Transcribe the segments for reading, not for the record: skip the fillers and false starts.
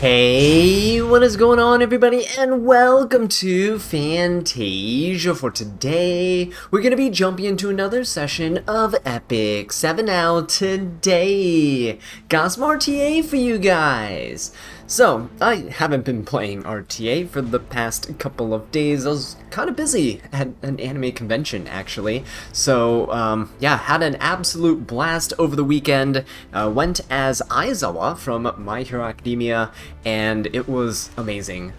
Hey, what is going on everybody, and welcome to Fantasia. For today, we're going to be jumping into another session of Epic 7 out today. Got some RTA for you guys. So, I haven't been playing RTA for the past couple of days. I was kind of busy at an anime convention, actually. So, yeah, had an absolute blast over the weekend. Went as Aizawa from My Hero Academia, and it was amazing.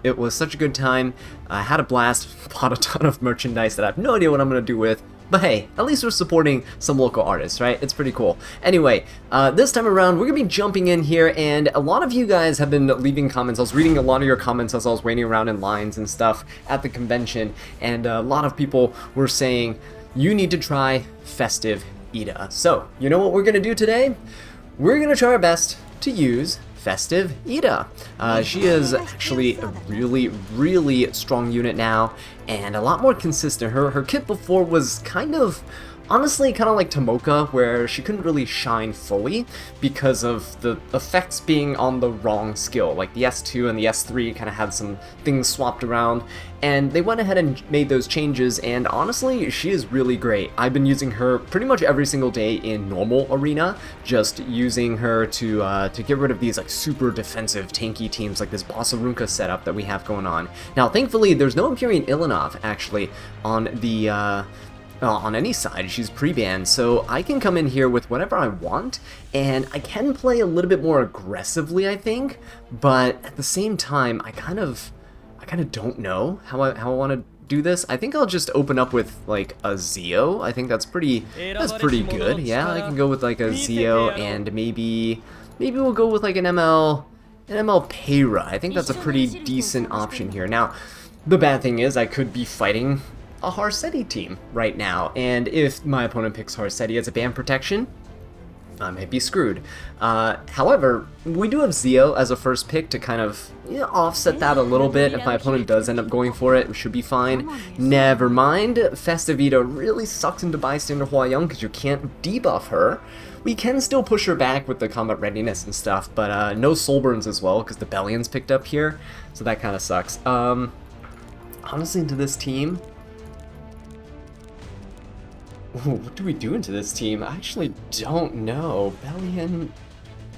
It was such a good time. I had a blast, bought a ton of merchandise that I have no idea what I'm going to do with. But hey, at least we're supporting some local artists, right? It's pretty cool. Anyway, this time around, we're going to be jumping in here, and a lot of you guys have been leaving comments. I was reading a lot of your comments as I was waiting around in lines and stuff at the convention, and a lot of people were saying, you need to try Festive Eda. So, you know what we're going to do today? We're going to try our best to use Festive Eda. She is actually a really strong unit now, and a lot more consistent. Her kit before was honestly kind of like Tomoka, where she couldn't really shine fully because of the effects being on the wrong skill. Like the S2 and the S3 kind of had some things swapped around, and they went ahead and made those changes, and honestly, she is really great. I've been using her pretty much every single day in normal arena, just using her to get rid of these like super defensive tanky teams like this Bossarunka setup that we have going on. Now, thankfully, there's no Empyrean Ilanov actually on the on any side. She's pre-banned, so I can come in here with whatever I want, and I can play a little bit more aggressively, I think, but at the same time, I kind of don't know how I want to do this. I think I'll just open up with like a Zeo. I think that's pretty good. Yeah, I can go with like a Zeo, and maybe we'll go with like an ML Payra. I think that's a pretty decent option here. Now, the bad thing is I could be fighting a Harsetti team right now, and if my opponent picks Harsetti as a ban protection, I might be screwed. However, we do have Zeo as a first pick to kind of offset that a little bit. If my opponent does end up going for it, we should be fine. Never mind, Festive Eda really sucks into Bystander Hua-Young because you can't debuff her. We can still push her back with the combat readiness and stuff, but no soul burns as well because the Bellion's picked up here, so that kind of sucks. Honestly, into this team, ooh, what do we do into this team? I actually don't know. Bellion...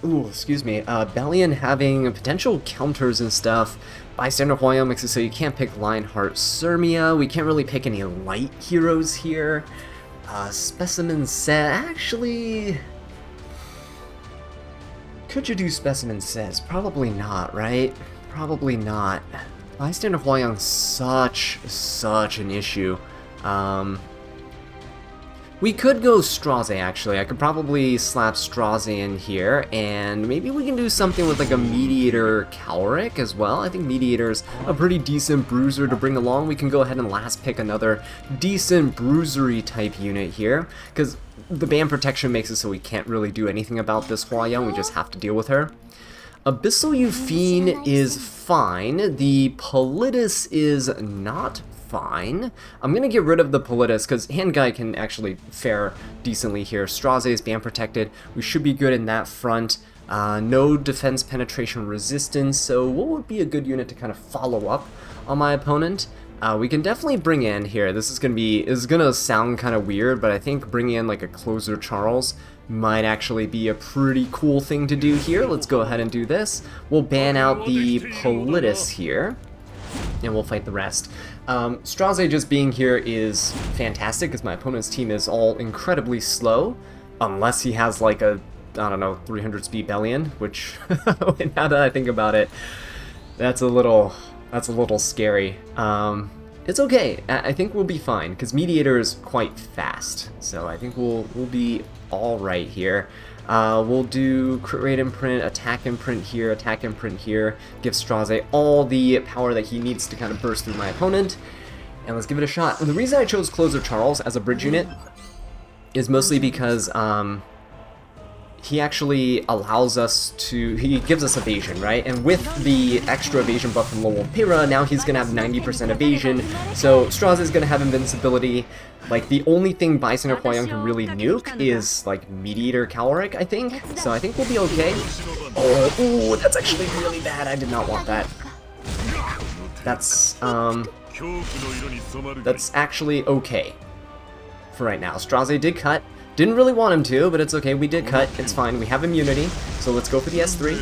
Ooh, excuse me. Bellion having potential counters and stuff. Bystander Hua-Young makes it so you can't pick Lionheart Sirmia. We can't really pick any light heroes here. Specimen Set... Actually... Could you do Specimen Sets? Probably not, right? Probably not. Bystander Hua-Young's such an issue. We could go Straze, actually. I could probably slap Straze in here, and maybe we can do something with like a Mediator Calric as well. I think Mediator's a pretty decent bruiser to bring along. We can go ahead and last pick another decent bruisery type unit here, because the ban protection makes it so we can't really do anything about this Hua-Young. We just have to deal with her. Abyssal Euphine is fine. The Politis is not fine. I'm gonna get rid of the Politis because Handguy can actually fare decently here. Straze is ban protected. We should be good in that front. No defense penetration resistance, so what would be a good unit to kind of follow up on my opponent? We can definitely bring in here. This is gonna sound kind of weird, but I think bringing in like a Closer Charles might actually be a pretty cool thing to do here. Let's go ahead and do this. We'll ban out the Politis here, and we'll fight the rest. Straze just being here is fantastic because my opponent's team is all incredibly slow, unless he has like a, I don't know, 300 speed Bellion, which now that I think about it, that's a little scary. It's okay. I think we'll be fine because Mediator is quite fast, so I think we'll be all right here. We'll do crit rate imprint, attack imprint here, give Straze all the power that he needs to kind of burst through my opponent, and let's give it a shot. And the reason I chose Closer Charles as a bridge unit is mostly because he actually allows us to, he gives us evasion, right? And with the extra evasion buff from Lowell Pyrrha, now he's gonna have 90% evasion, so Straza is gonna have invincibility. Like, the only thing Bystander Hwayoung can really nuke is, like, Mediator Caloric, I think. So I think we'll be okay. Oh, ooh, that's actually really bad. I did not want that. That's actually okay for right now. Straza did cut. Didn't really want him to, but it's okay. We did cut. It's fine. We have immunity. So let's go for the S3.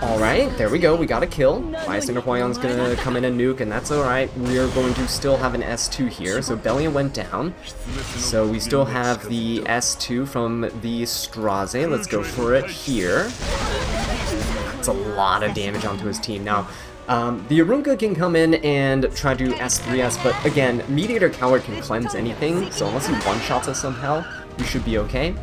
Alright, there we go. We got a kill. Bystander Hwayoung's gonna come in and nuke, and that's alright. We are going to still have an S2 here. So Bellion went down. So we still have the S2 from the Straze. Let's go for it here. It's a lot of damage onto his team. Now, the Arunka can come in and try to S3S, but again, Mediator Coward can cleanse anything, so unless he one-shots us somehow, we should be okay.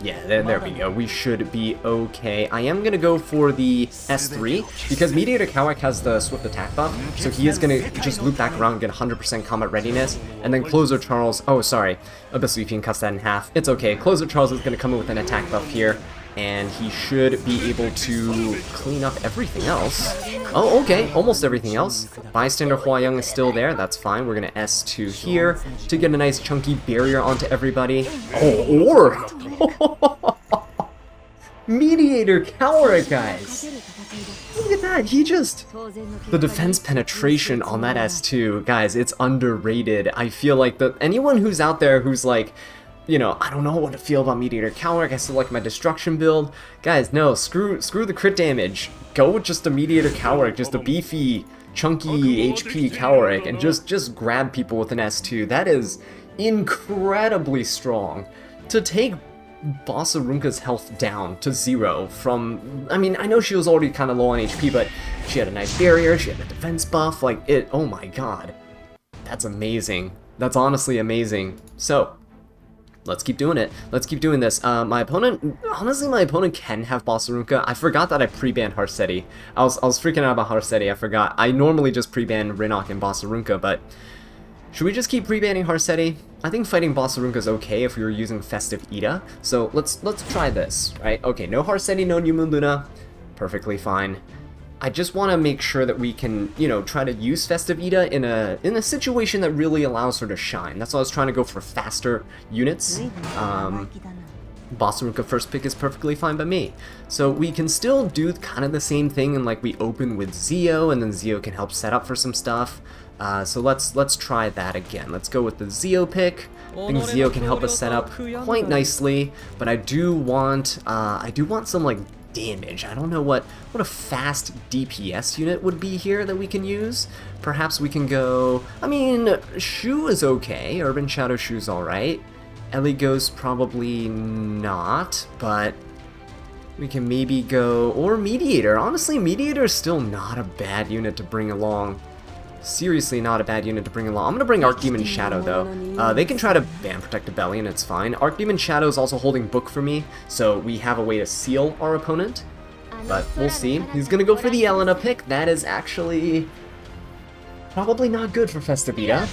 Yeah, there we go. We should be okay. I am going to go for the S3, because Mediator Coward has the Swift Attack buff, so he is going to just loop back around and get 100% combat readiness, and then Closer Charles, oh sorry, Abysslefian cuts that in half. It's okay, Closer Charles is going to come in with an attack buff here, and he should be able to clean up everything else. Oh, okay, almost everything else. Bystander Hwayoung is still there, that's fine. We're gonna S2 here to get a nice chunky barrier onto everybody. Oh, or Mediator Coward, guys! Look at that, he just... The defense penetration on that S2, guys, it's underrated. I feel like anyone who's out there who's like, you know, I don't know what to feel about Mediator Coward, I still like my destruction build. Guys, no, screw the crit damage. Go with just a Mediator Coward, just a beefy, chunky HP Coward, and just grab people with an S2. That is incredibly strong. To take Boss Arunka's health down to 0 from, I mean, I know she was already kind of low on HP, but she had a nice barrier, she had a defense buff, like, oh my god. That's amazing. That's honestly amazing. So, let's keep doing it. Let's keep doing this. My opponent, honestly, my opponent can have Boss Arunka. I forgot that I pre-banned Harsetti. I was freaking out about Harsetti, I forgot. I normally just pre-ban Rinok and Boss Arunka, but should we just keep pre-banning Harsetti? I think fighting Boss Arunka is okay if we were using Festive Eda. So let's try this, right? Okay, no Harsetti, no New Moon Luna. Perfectly fine. I just want to make sure that we can, you know, try to use Festive Eda in a situation that really allows her to shine. That's why I was trying to go for faster units. Boss Arunka first pick is perfectly fine by me. So we can still do kind of the same thing, and like we open with Zio, and then Zio can help set up for some stuff. So let's try that again. Let's go with the Zio pick. I think Zio can help us set up quite nicely, but I do want some like damage. I don't know what a fast DPS unit would be here that we can use. Perhaps we can go, I mean, Shu is okay. Urban Shadow Shu's alright. Ellie Ghost probably not, but we can maybe go, or Mediator. Honestly, Mediator is still not a bad unit to bring along. Seriously not a bad unit to bring along. I'm gonna bring Archdemon Shadow though. They can try to ban Protective Belly and it's fine. Archdemon Shadow is also holding Book for me, so we have a way to seal our opponent. But we'll see. He's gonna go for the Elena pick. That is actually probably not good for Festive Eda.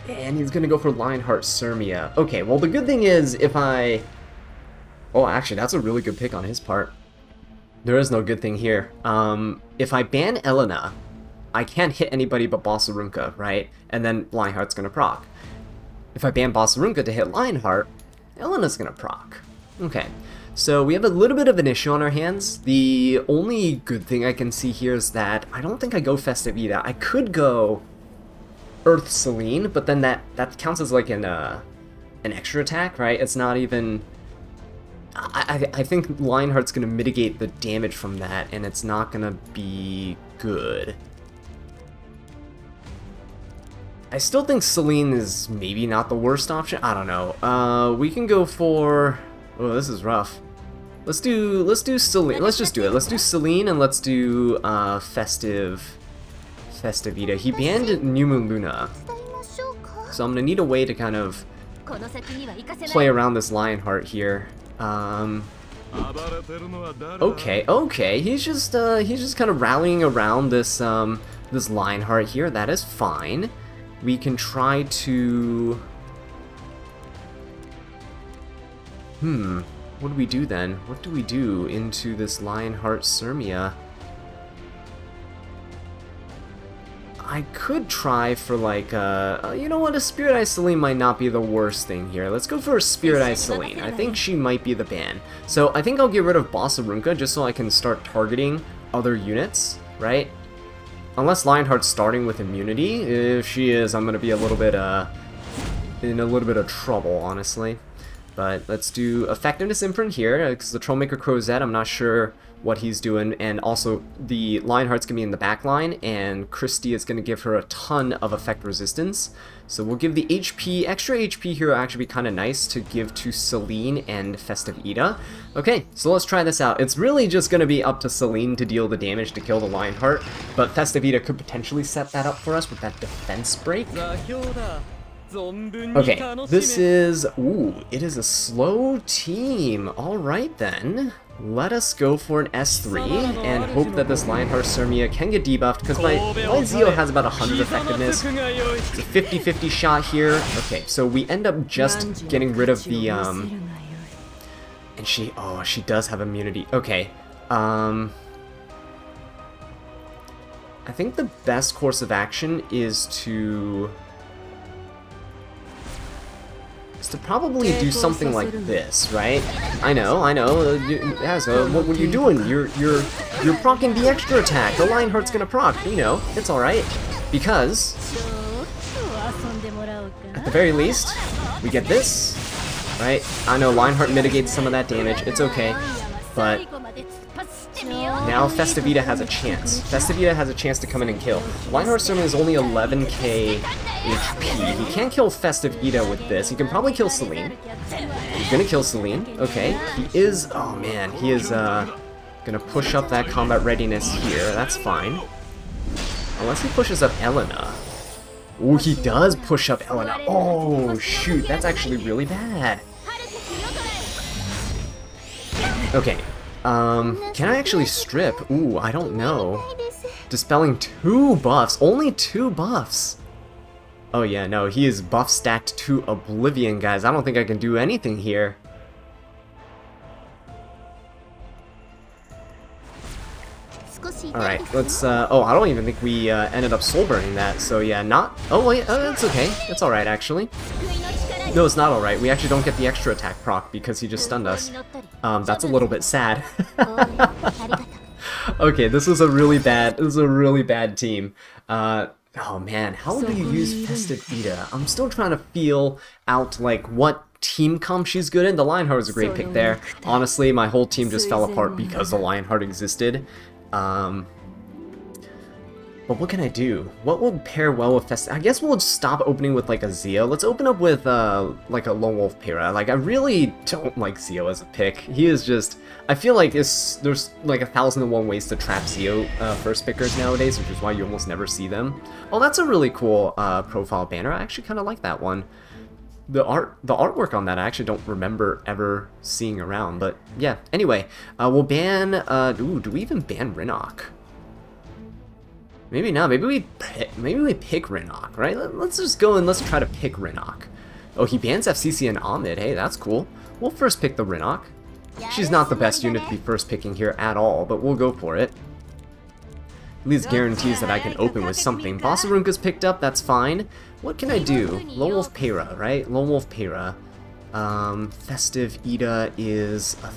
And he's gonna go for Lionheart Sirmia. Okay, well the good thing is if I... Oh, actually that's a really good pick on his part. There is no good thing here. If I ban Elena, I can't hit anybody but Boss Arunka, right? And then Lionheart's gonna proc. If I ban Boss Arunka to hit Lionheart, Elena's gonna proc. Okay, so we have a little bit of an issue on our hands. The only good thing I can see here is that I don't think I go Festive Eda. I could go Earth Selene, but then that counts as like an extra attack, right? It's not even... I think Lionheart's gonna mitigate the damage from that, and it's not gonna be good. I still think Selene is maybe not the worst option. I don't know. We can go for... Oh, this is rough. Let's do Selene. Let's just do it. Let's do Selene and let's do Festive Eda. He banned New Moon Luna, so I'm gonna need a way to kind of play around this Lionheart here. Okay. He's just kind of rallying around this this Lionheart here. That is fine. we can try to... what do we do then? What do we do into this Lionheart Sirmia? I could try for like you know what, a Spirit Eye Celine might not be the worst thing here. Let's go for a Spirit Eye Celine. I think she might be the ban. So I think I'll get rid of Bossarunka just so I can start targeting other units, right? Unless Lionheart's starting with immunity. If she is, I'm gonna be a little bit in a little bit of trouble, honestly. But let's do Effectiveness Imprint here, because the Trollmaker Crozet, I'm not sure what he's doing, and also the Lionheart's gonna be in the back line, and Christy is gonna give her a ton of effect resistance. So we'll give the HP, extra HP here will actually be kind of nice to give to Celine and Festive Eda. Okay, so let's try this out. It's really just gonna be up to Celine to deal the damage to kill the Lionheart, but Festive Eda could potentially set that up for us with that defense break. Okay, this is... ooh, it is a slow team. Alright then. Let us go for an S3 and hope that this Lionheart Sirmia can get debuffed, because my Zeo has about 100 effectiveness. It's a 50-50 shot here. Okay, so we end up just getting rid of the... and she... oh, she does have immunity. Okay, I think the best course of action is to probably do something like this, right? I know. Azza, what are you doing? You're proccing the extra attack. The Lionheart's gonna proc. You know, it's all right, because at the very least, we get this, right? I know Lionheart mitigates some of that damage. It's okay, but now Festive Eda has a chance. Festive Eda has a chance to come in and kill. Lionheart Sirmia is only 11k HP. He can't kill Festive Eda with this. He can probably kill Celine. He's gonna kill Celine. Okay. He is... oh man. He is gonna push up that combat readiness here. That's fine. Unless he pushes up Elena. Oh, he does push up Elena. Oh, shoot. That's actually really bad. Okay. Can I actually strip? Ooh, I don't know. Dispelling 2 buffs. Only 2 buffs. Oh yeah, no, he is buff stacked to oblivion, guys. I don't think I can do anything here. Alright, let's, oh, I don't even think we, ended up soul burning that, so yeah, not... oh wait, that's okay. It's alright, actually. No, it's not alright. We actually don't get the extra attack proc because he just stunned us. That's a little bit sad. Okay, this was a really bad team. Oh man, how do you use Festive Eda? I'm still trying to feel out, like, what team comp she's good in. The Lionheart was a great pick there. Honestly, my whole team just fell apart because the Lionheart existed. But what can I do? What would pair well with Festive? I guess we'll just stop opening with like a Zeo. Let's open up with like a Lone Wolf Para. Like, I really don't like Zeo as a pick. He is just... I feel like there's like 1,001 ways to trap Zeo first pickers nowadays, which is why you almost never see them. Oh, that's a really cool profile banner. I actually kind of like that one. The artwork on that I actually don't remember ever seeing around, but yeah. Anyway, we'll ban... ooh, do we even ban Rinnock? Maybe not. Maybe we pick Rinnock, right? Let's just go and let's try to pick Rinnock. Oh, he bans FCC and Ahmed. Hey, that's cool. We'll first pick the Rinnock. She's not the best unit to be first picking here at all, but we'll go for it. At least guarantees that I can open with something. Bossarunka's picked up, that's fine. What can I do? Lone Wolf Para, right? Lone Wolf Para. Festive Eda is a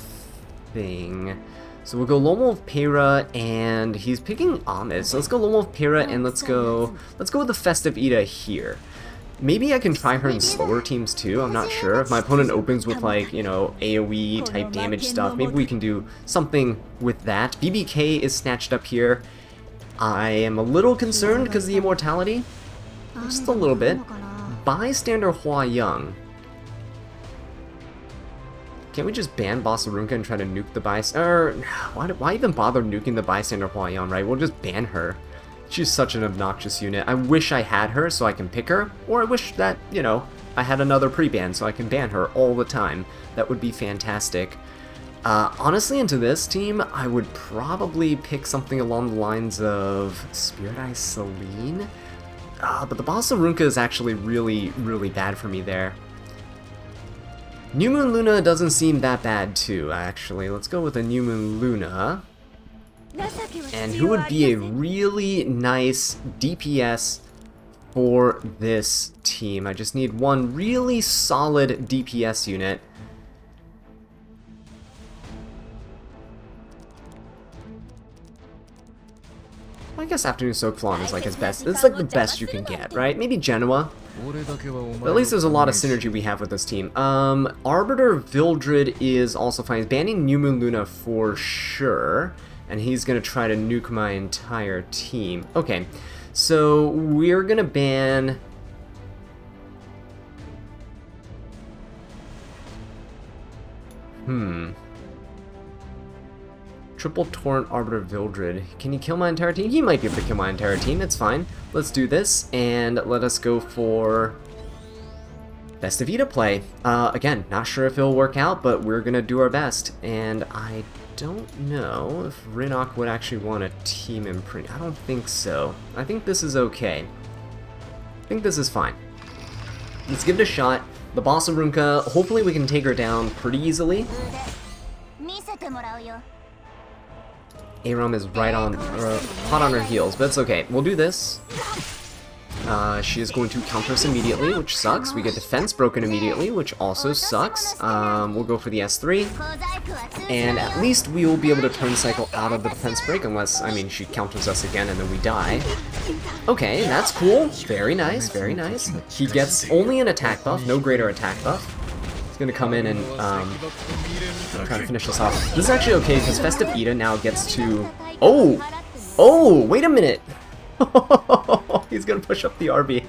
thing. So we'll go Lone Wolf Para, and he's picking Ahmed. So let's go Lone Wolf Para, and let's go with the Festive Eda here. Maybe I can try her in slower teams too, I'm not sure. If my opponent opens with, like, you know, AoE type damage stuff, maybe we can do something with that. BBK is snatched up here. I am a little concerned because of the immortality. Just a little bit. Bystander Hua Young. Can't we just ban Bossarunka and try to nuke the bystander? Why even bother nuking the bystander Hua Young, right? We'll just ban her. She's such an obnoxious unit. I wish I had her so I can pick her, or I wish that, you know, I had another pre-ban so I can ban her all the time. That would be fantastic. Honestly, into this team, I would probably pick something along the lines of Spirit Eye Celine. But the Bossa is actually really, really bad for me there. New Moon Luna doesn't seem that bad too, actually. Let's go with a New Moon Luna. And who would be a really nice DPS for this team? I just need one really solid DPS unit. I guess Afternoon Soak Flan is like his best. It's like the best you can get, right? Maybe Genoa. But at least there's a lot of synergy we have with this team. Arbiter Vildred is also fine. He's banning New Moon Luna for sure. And he's going to try to nuke my entire team. Okay, so we're going to ban... Triple Torrent Arbiter Vildred. Can he kill my entire team? He might be able to kill my entire team. It's fine. Let's do this, and let us go for Festive Eda play. Again, not sure if it'll work out, but we're going to do our best. And I don't know if Rinok would actually want a team imprint. I don't think so. I think this is okay. I think this is fine. Let's give it a shot. The Bossa Runka, hopefully we can take her down pretty easily. Aram is right on, hot on her heels, but it's okay. We'll do this. She is going to counter us immediately, which sucks. We get defense broken immediately, which also sucks. We'll go for the S3. And at least we will be able to turn cycle out of the defense break, unless, I mean, she counters us again and then we die. Okay, that's cool. Very nice, very nice. He gets only an attack buff, no greater attack buff. He's gonna come in and try to finish this off. This is actually okay, because Festive Eda now gets to... Oh! Oh, wait a minute! He's gonna push up the RB.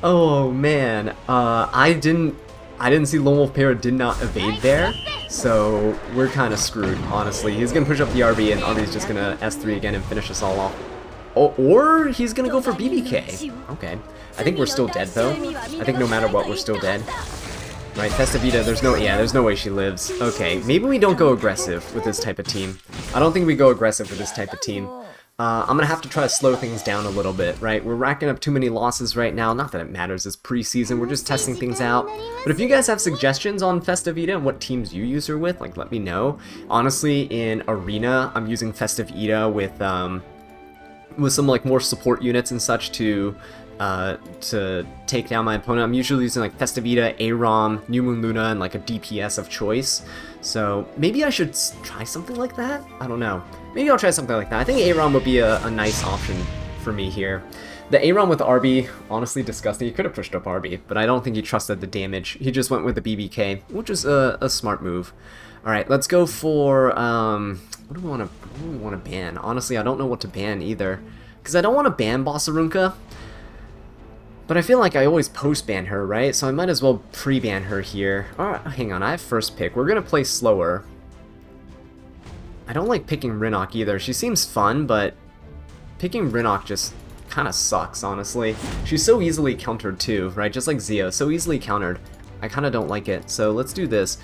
Oh man, I didn't see Lone Wolf Para did not evade there, so we're kind of screwed, honestly. He's gonna push up the RB, and RB's just gonna S3 again and finish us all off. Oh, or he's gonna go for BBK. Okay, I think we're still dead though. I think no matter what, we're still dead. Right, Festive Eda, there's no way she lives. Okay, maybe we don't go aggressive with this type of team. I don't think we go aggressive with this type of team. I'm gonna have to try to slow things down a little bit, right? We're racking up too many losses right now. Not that it matters, it's preseason, we're just testing things out. But if you guys have suggestions on Festive Eda and what teams you use her with, like, let me know. Honestly, in Arena, I'm using Festive Eda with some, like, more support units and such to take down my opponent. I'm usually using like Festive Eda, Aram, New Moon Luna, and like a DPS of choice. So maybe I should try something like that? I don't know. Maybe I'll try something like that. I think Aram would be a nice option for me here. The Aram with RB, honestly disgusting. He could have pushed up RB, but I don't think he trusted the damage. He just went with the BBK, which is a smart move. Alright, let's go for, what do we want to ban? Honestly, I don't know what to ban either. Because I don't want to ban Bossa Runka. But I feel like I always post-ban her, right? So I might as well pre-ban her here. Alright, hang on, I have first pick. We're gonna play slower. I don't like picking Rinok either. She seems fun, but picking Rinok just kind of sucks, honestly. She's so easily countered too, right? Just like Zio, so easily countered. I kind of don't like it, so let's do this.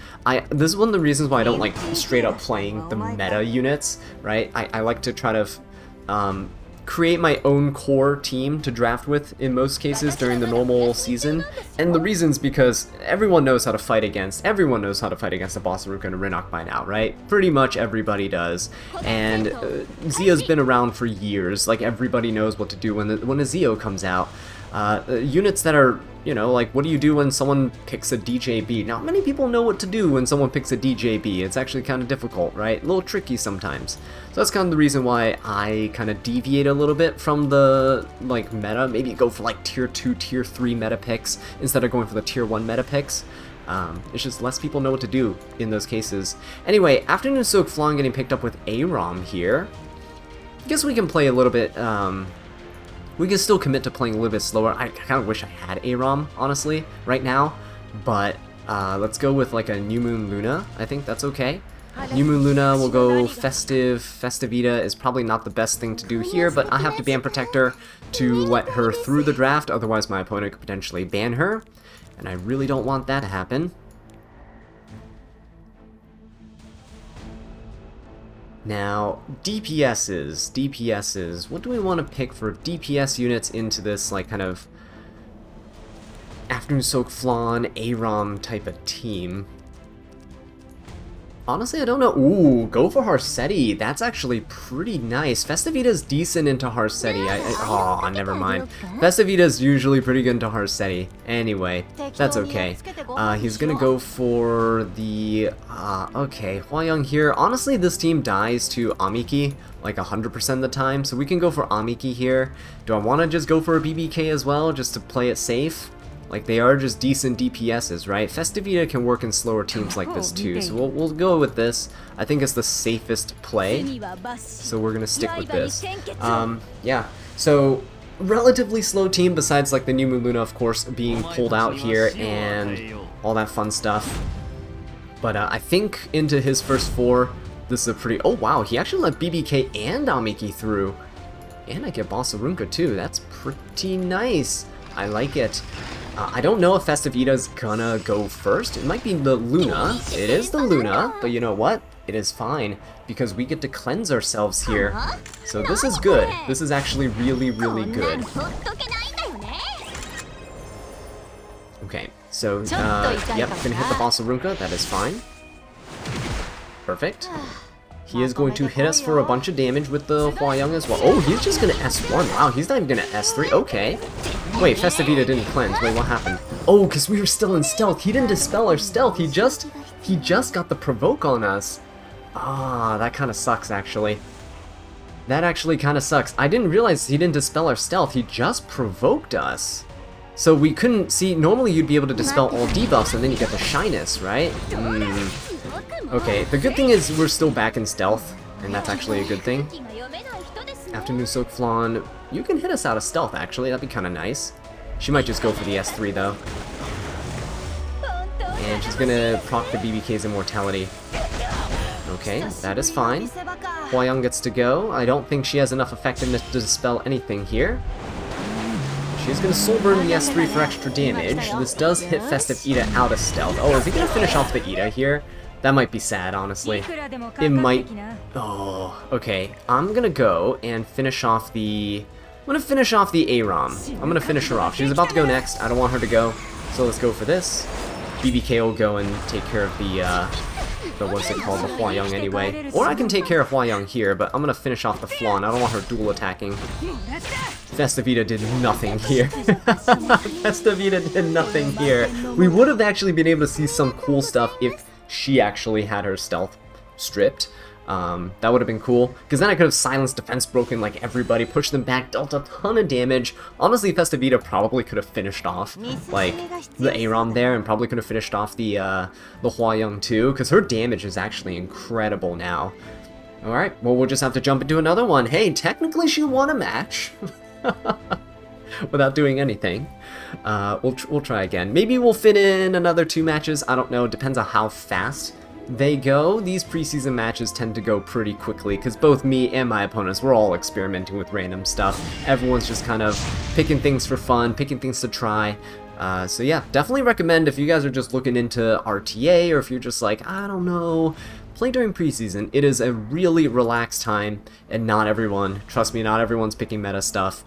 This is one of the reasons why I don't like straight up playing the meta units, right? I like to try to create my own core team to draft with in most cases during the normal season. And the reason's because everyone knows how to fight against, everyone knows how to fight against a Bossa Runka and a Rinok by now, right? Pretty much everybody does. And Zio's been around for years, like everybody knows what to do when a Zio comes out. Units that are, you know, like, what do you do when someone picks a DJB? Not many people know what to do when someone picks a DJB. It's actually kind of difficult, right? A little tricky sometimes. So that's kind of the reason why I kind of deviate a little bit from the, like, meta. Maybe go for, like, tier 2, tier 3 meta picks instead of going for the tier 1 meta picks. It's just less people know what to do in those cases. Anyway, Afternoon Soak Flan getting picked up with Aram here. I guess we can play a little bit, we can still commit to playing a little bit slower. I kind of wish I had Aram, honestly, right now. But let's go with like a New Moon Luna. I think that's okay. New Moon Luna will go Festive. Festive Eda is probably not the best thing to do here, but I have to ban Protector to let her through the draft. Otherwise, my opponent could potentially ban her. And I really don't want that to happen. Now, DPSs. What do we want to pick for DPS units into this, like, kind of Afternoon Soak Flan, AROM type of team? Honestly, I don't know. Ooh, go for Harsetti. That's actually pretty nice. Festive Eda's decent into Harsetti. Oh, never mind. Festive Eda's usually pretty good into Harsetti. Anyway, that's okay. He's gonna go for the... okay, Hwayoung here. Honestly, this team dies to Amiki like 100% of the time, so we can go for Amiki here. Do I want to just go for a BBK as well, just to play it safe? Like, they are just decent DPSs, right? Festive Eda can work in slower teams like this too, so we'll go with this. I think it's the safest play, so we're gonna stick with this. Yeah, so relatively slow team besides like the New Moon Luna, of course, being pulled out here and all that fun stuff. But I think into his first 4, this is a pretty... Oh wow, he actually let BBK and Amiki through. And I get Bossarunka too, that's pretty nice. I like it. I don't know if Festive Eda's gonna go first. It might be the Luna. It is the Luna, but you know what? It is fine, because we get to cleanse ourselves here. So this is good. This is actually really, really good. Okay, so, yep, gonna hit the Bossarunka. That is fine. Perfect. He is going to hit us for a bunch of damage with the Hwayoung as well. Oh, he's just gonna S1. Wow, he's not even gonna S3. Okay. Wait, Festive Eda didn't cleanse. Wait, what happened? Oh, because we were still in stealth. He didn't dispel our stealth. He just got the provoke on us. Ah, that kind of sucks, actually. That actually kind of sucks. I didn't realize he didn't dispel our stealth. He just provoked us. So we couldn't see... Normally you'd be able to dispel all debuffs and then you get the shyness, right? Okay, the good thing is we're still back in stealth, and that's actually a good thing. Afternoon Soak Flan, you can hit us out of stealth, actually. That'd be kind of nice. She might just go for the S3, though. And she's gonna proc the BBK's immortality. Okay, that is fine. Hwayoung gets to go. I don't think she has enough effectiveness to dispel anything here. She's gonna soul burn the S3 for extra damage. This does hit Festive Eda out of stealth. Oh, is he gonna finish off the Eda here? That might be sad, honestly. It might... Oh, okay. I'm gonna go and finish off the... I'm gonna finish off the AROM. I'm gonna finish her off. She's about to go next. I don't want her to go. So let's go for this. BBK will go and take care of the what's it called? The Hwayoung anyway. Or I can take care of Hwayoung here, but I'm gonna finish off the Flan. I don't want her dual attacking. Festive Eda did nothing here. Festive Eda did nothing here. We would have actually been able to see some cool stuff if she actually had her stealth stripped. That would have been cool, because then I could have silenced defense broken like everybody, pushed them back, dealt a ton of damage. Honestly, Festive Eda probably could have finished off like the AROM there, and probably could have finished off the Hwayoung too, because her damage is actually incredible now. Alright, well, we'll just have to jump into another one. Hey, technically she won a match without doing anything. We'll try again. Maybe we'll fit in another 2 matches. I don't know. Depends on how fast they go. These preseason matches tend to go pretty quickly because both me and my opponents, we're all experimenting with random stuff. Everyone's just kind of picking things for fun, picking things to try. So yeah, definitely recommend if you guys are just looking into RTA, or if you're just like, I don't know, play during preseason. It is a really relaxed time, and not everyone, trust me, not everyone's picking meta stuff.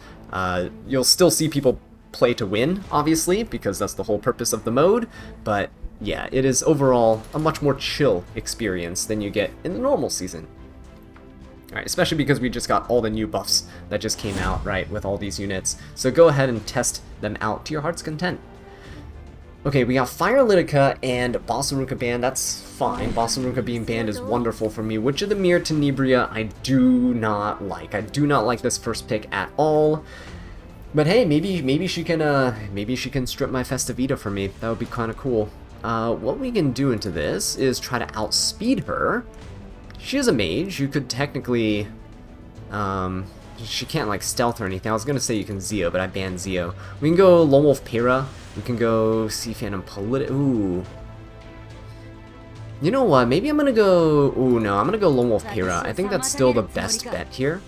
You'll still see people play to win, obviously, because that's the whole purpose of the mode, but yeah, it is overall a much more chill experience than you get in the normal season. Alright, especially because we just got all the new buffs that just came out, right, with all these units. So go ahead and test them out to your heart's content. Okay, we got Fire Litica and Bossarunka banned. That's fine. Bossarunka being banned is wonderful for me. Witch of the Mirror Tenebria I do not like. I do not like this first pick at all. But hey, maybe she can strip my Festive Eda for me. That would be kind of cool. What we can do into this is try to outspeed her. She is a mage. You could technically, she can't like stealth or anything. I was gonna say you can Zeo, but I banned Zeo. We can go Lone Wolf Para. We can go Sea Phantom Politi. Ooh. You know what? Maybe I'm gonna go. Ooh, no, I'm gonna go Lone Wolf Para. I think that's still the best bet here.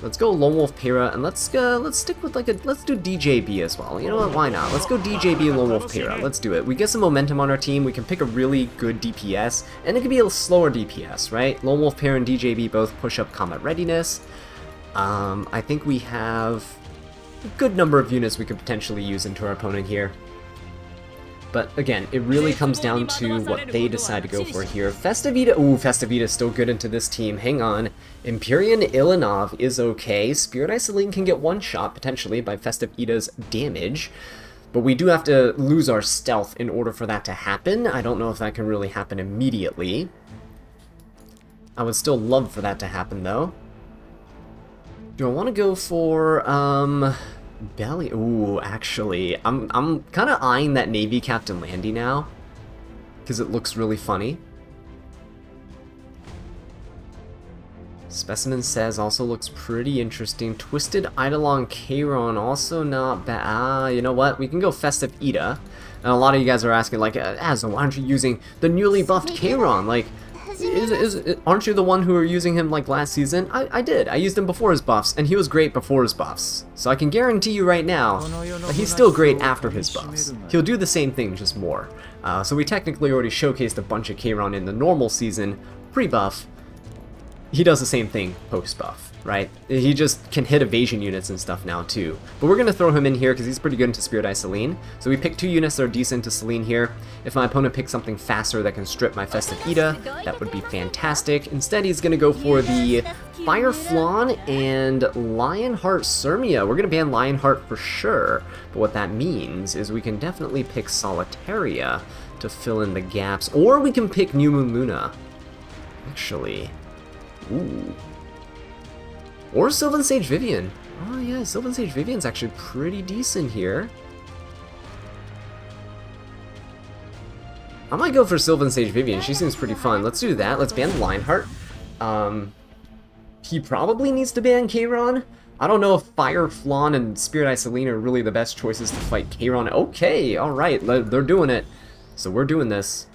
Let's go Lone Wolf Para, and let's stick with let's do DJB as well. You know what? Why not? Let's go DJB Lone Wolf Para. Let's do it. We get some momentum on our team. We can pick a really good DPS, and it could be a slower DPS, right? Lone Wolf Para and DJB both push up combat readiness. I think we have a good number of units we could potentially use into our opponent here. But again, it really comes down to what they decide to go for here. Festive Eda, ooh, Festive Eda is still good into this team. Hang on. Empyrean Ilinov is okay. Spirit Iceline can get one shot, potentially, by Festive Eda's damage. But we do have to lose our stealth in order for that to happen. I don't know if that can really happen immediately. I would still love for that to happen, though. Do I want to go for, Belly? Ooh, actually, I'm kind of eyeing that Navy Captain Landy now, because it looks really funny. Specimen Says also looks pretty interesting. Twisted Eidolon Chiron also not bad. You know what? We can go Festive Eda. And a lot of you guys are asking, like, Azza, why aren't you using the newly buffed Chiron? Like, aren't you the one who were using him like last season? I did. I used him before his buffs, and he was great before his buffs. So I can guarantee you right now that he's still great after his buffs. He'll do the same thing, just more. So we technically already showcased a bunch of Chiron in the normal season, pre-buff. He does the same thing post-buff, right? He just can hit evasion units and stuff now too. But we're going to throw him in here because he's pretty good into Spirit Eye Selene. So we pick 2 units that are decent to Selene here. If my opponent picks something faster that can strip my Festive Eda, that would be fantastic. Instead, he's going to go for the Fire Flawn and Lionheart Sirmia. We're going to ban Lionheart for sure. But what that means is we can definitely pick Solitaria to fill in the gaps. Or we can pick New Moon Luna. Actually. Ooh. Or Sylvan Sage Vivian. Oh yeah, Sylvan Sage Vivian's actually pretty decent here. I might go for Sylvan Sage Vivian. She seems pretty fun. Let's do that. Let's ban Lionheart. He probably needs to ban Chiron. I don't know if Fire Flawn and Spirit Eye Selene are really the best choices to fight Chiron. Okay, alright, they're doing it. So we're doing this.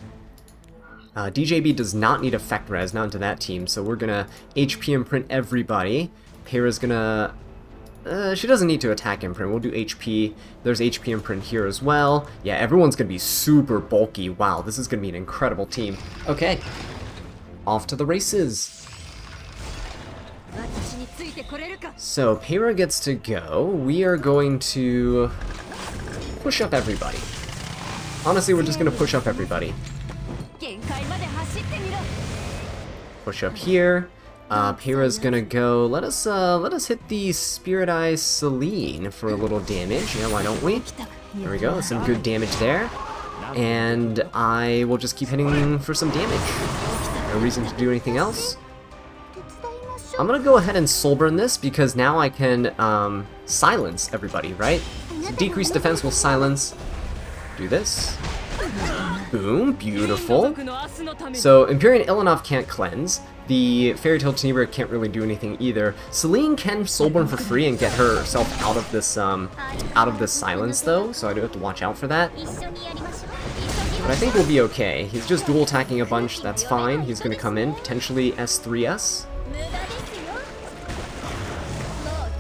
DJB does not need effect res, not into that team, so we're gonna HP imprint everybody. Para's gonna... she doesn't need to attack imprint, we'll do HP. There's HP imprint here as well. Yeah, everyone's gonna be super bulky. Wow, this is gonna be an incredible team. Okay, off to the races. So, Para gets to go. We are going to push up everybody. Honestly, we're just gonna push up everybody. Push up here. Para's gonna go. Let us hit the Spirit Eye Selene for a little damage. Yeah, why don't we? There we go. That's some good damage there. And I will just keep hitting for some damage. No reason to do anything else. I'm gonna go ahead and Soulburn this because now I can silence everybody, right? So decreased defense will silence. Do this. Boom, beautiful. So Empyrean Ilinov can't cleanse. The Fairy Tail Tenebria can't really do anything either. Selene can Soulburn for free and get herself out of this silence though, so I do have to watch out for that. But I think we'll be okay. He's just dual attacking a bunch, that's fine. He's gonna come in, potentially S3S.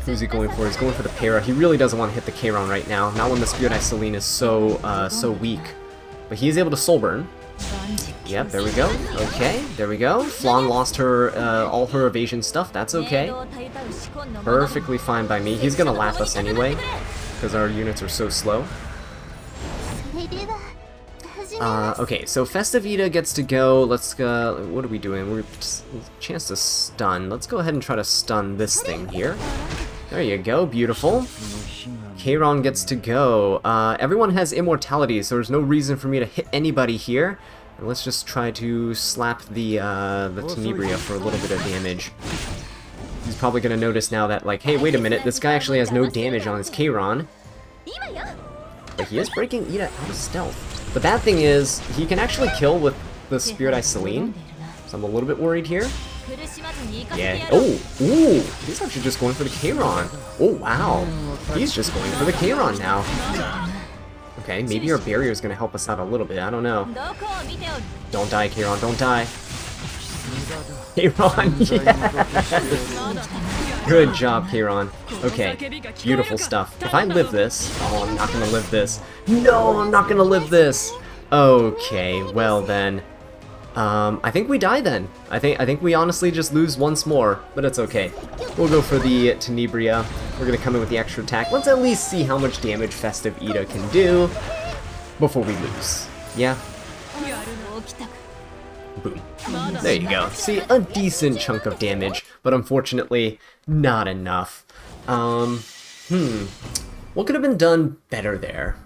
Who's he going for? He's going for the Para. He really doesn't want to hit the Chiron right now, not when the Spirit Eye Selene is so weak. But he is able to Soulburn. Yep, there we go. Okay, there we go. Flan lost her all her evasion stuff. That's okay. Perfectly fine by me. He's gonna lap us anyway, because our units are so slow. Okay, so Festive Eda gets to go. Let's go. What are we doing? We're chance to stun. Let's go ahead and try to stun this thing here. There you go. Beautiful. Chiron gets to go. Everyone has immortality, so there's no reason for me to hit anybody here. And let's just try to slap the Tenebria for a little bit of damage. He's probably gonna notice now that, like, hey, wait a minute, this guy actually has no damage on his Chiron. But he is breaking Eda out of stealth. The bad thing is, he can actually kill with the Spirit Eye Selene, so I'm a little bit worried here. Yeah. Oh, ooh, he's actually just going for the Chiron. Oh, wow. He's just going for the Chiron now. Okay, maybe our barrier is going to help us out a little bit. I don't know. Don't die, Chiron. Don't die. Chiron, yes! Good job, Kairon. Okay, beautiful stuff. If I live this... Oh, I'm not gonna live this. No, I'm not gonna live this! Okay, well then... I think we die then. I think we honestly just lose once more, but it's okay. We'll go for the Tenebria. We're gonna come in with the extra attack. Let's at least see how much damage Festive Eda can do before we lose. Yeah? Boom. There you go. See, a decent chunk of damage, but unfortunately, not enough. What could have been done better there?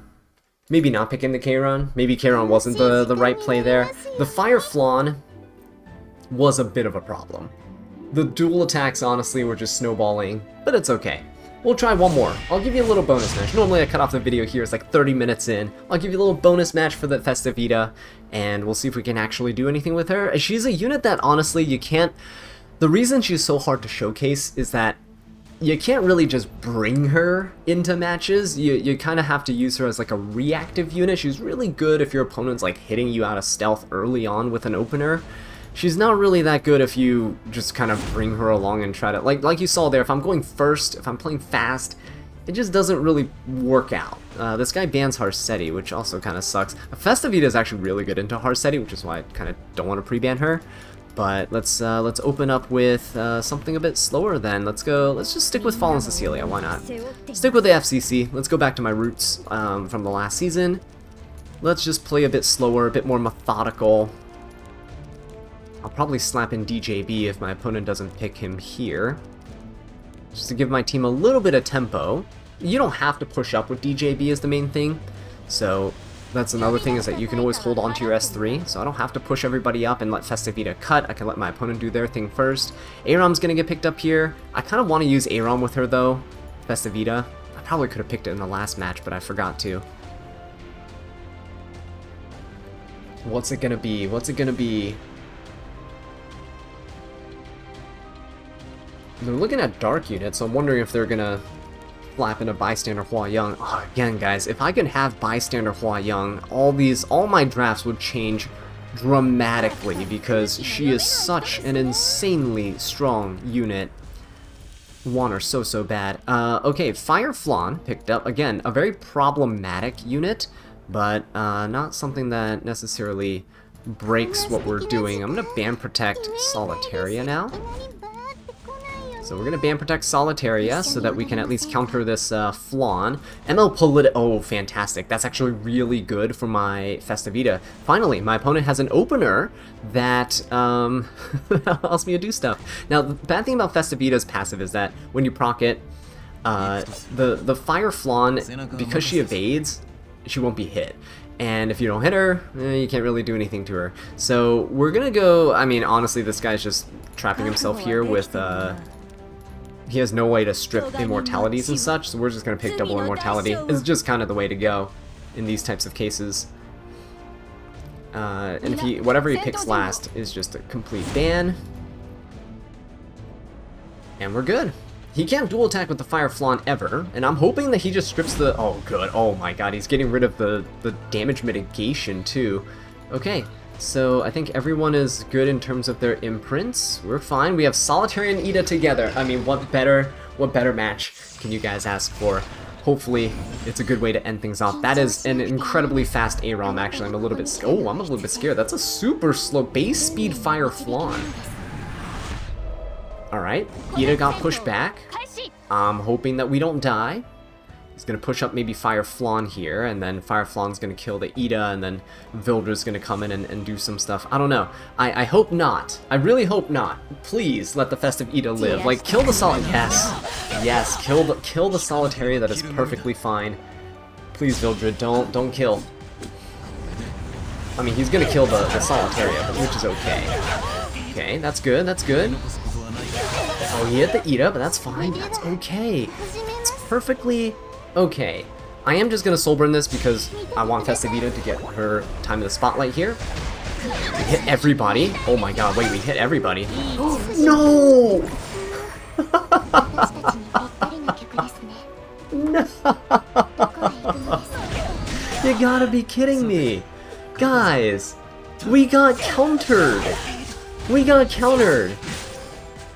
Maybe not picking the Kairon. Maybe Kairon wasn't the right play there. The Fire Flan was a bit of a problem. The dual attacks, honestly, were just snowballing, but it's okay. We'll try one more. I'll give you a little bonus match. Normally I cut off the video here, it's like 30 minutes in. I'll give you a little bonus match for the Festive Eda, and we'll see if we can actually do anything with her. She's a unit that, honestly, you can't... The reason she's so hard to showcase is that you can't really just bring her into matches. You kind of have to use her as like a reactive unit. She's really good if your opponent's like hitting you out of stealth early on with an opener. She's not really that good if you just kind of bring her along and try to... Like you saw there, if I'm going first, if I'm playing fast, it just doesn't really work out. This guy bans Harseti, which also kind of sucks. Festive Eda is actually really good into Harseti, which is why I kind of don't want to pre-ban her. But let's open up with something a bit slower then. Let's just stick with Fallen Cecilia, why not? Stick with the FCC. Let's go back to my roots from the last season. Let's just play a bit slower, a bit more methodical. I'll probably slap in DJB if my opponent doesn't pick him here. Just to give my team a little bit of tempo. You don't have to push up with DJB is the main thing. So that's another thing, is that you can always hold on to your S3. So I don't have to push everybody up and let Festive Eda cut. I can let my opponent do their thing first. Aram's going to get picked up here. I kind of want to use Aram with her though. Festive Eda. I probably could have picked it in the last match, but I forgot to. What's it going to be? What's it going to be? They're looking at dark units, so I'm wondering if they're gonna flap in a bystander Hua Young. Oh, again, guys, if I can have bystander Hua Young, all my drafts would change dramatically because she is such an insanely strong unit. Want her so bad. Okay, Fire Flan picked up again, a very problematic unit, but not something that necessarily breaks what we're doing. I'm gonna ban protect Solitaria now. So we're going to ban protect Solitaria so that we can at least counter this Flan. ML Polit... Oh, fantastic. That's actually really good for my Festive Eda. Finally, my opponent has an opener that allows me to do stuff. Now, the bad thing about Festive Eda's passive is that when you proc it, the Fire Flan, because she evades, she won't be hit. And if you don't hit her, you can't really do anything to her. So we're going to go... I mean, honestly, this guy's just trapping himself here with... He has no way to strip immortalities and such, so we're just going to pick double immortality. It's just kind of the way to go in these types of cases. And if whatever he picks last is just a complete ban. And we're good. He can't dual attack with the Fire Flan ever, and I'm hoping that he just strips the... Oh, good. Oh my god, he's getting rid of the damage mitigation, too. Okay. So I think everyone is good in terms of their imprints. We're fine. We have Solitaire and Eda together. I mean, what better match can you guys ask for? Hopefully, it's a good way to end things off. That is an incredibly fast AROM, actually. I'm a little bit scared. That's a super slow base speed Fire Flan. Alright, Eda got pushed back. I'm hoping that we don't die. He's going to push up maybe Fire Flan here, and then Fire Flan's going to kill the Eda, and then Vildra's going to come in and do some stuff. I don't know. I hope not. I really hope not. Please let the Festive Eda live. Like, kill the Yes. Yes, kill the Solitaria. That is perfectly fine. Please, Vildra, don't kill. I mean, he's going to kill the Solitaria, but which is okay. Okay, that's good. That's good. Oh, he hit the Eda, but that's fine. That's okay. It's perfectly... okay, I am just going to soul burn this because I want Festive Eda to get her time in the spotlight here. We hit everybody. Oh my god, wait, we hit everybody. No! No! You gotta be kidding me. Guys, we got countered. We got countered.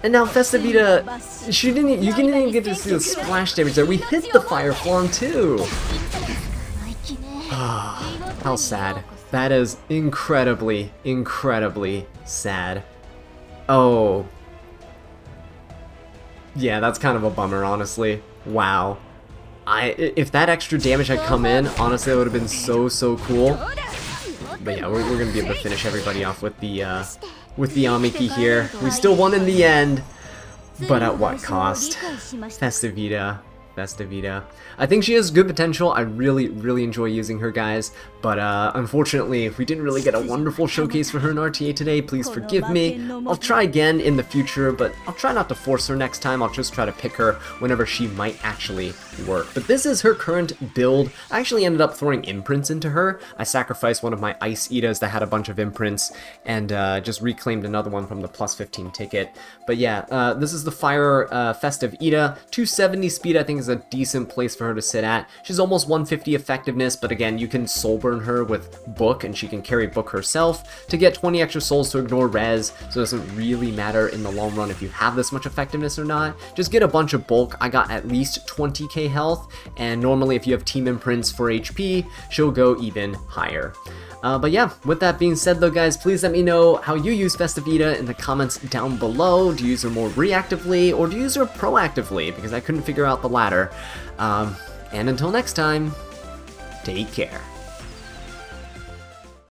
And now Festive Eda, you didn't even get to see the splash damage there. We hit the Fire Flaunt too. How sad. That is incredibly, incredibly sad. Oh. Yeah, that's kind of a bummer, honestly. Wow. If that extra damage had come in, honestly, that would have been so cool. But yeah, we're gonna be able to finish everybody off with the Amiki here. We still won in the end, but at what cost? Festive Eda. Festive Eda. I think she has good potential. I really enjoy using her, guys. But unfortunately, we didn't really get a wonderful showcase for her in RTA today. Please forgive me. I'll try again in the future, but I'll try not to force her next time. I'll just try to pick her whenever she might actually work. But this is her current build. I actually ended up throwing imprints into her. I sacrificed one of my Ice Edas that had a bunch of imprints and just reclaimed another one from the plus 15 ticket. But yeah, this is the Fire Festive Eda. 270 speed I think is a decent place for her to sit at. She's almost 150 effectiveness, but again, you can soul burn her with Book, and she can carry Book herself to get 20 extra souls to ignore res, so it doesn't really matter in the long run if you have this much effectiveness or not. Just get a bunch of bulk. I got at least 20k health, and normally if you have team imprints for HP, she'll go even higher. But yeah, with that being said though, guys, please let me know how you use Festive Eda in the comments down below. Do you use her more reactively, or do you use her proactively? Because I couldn't figure out the latter. And until next time, take care.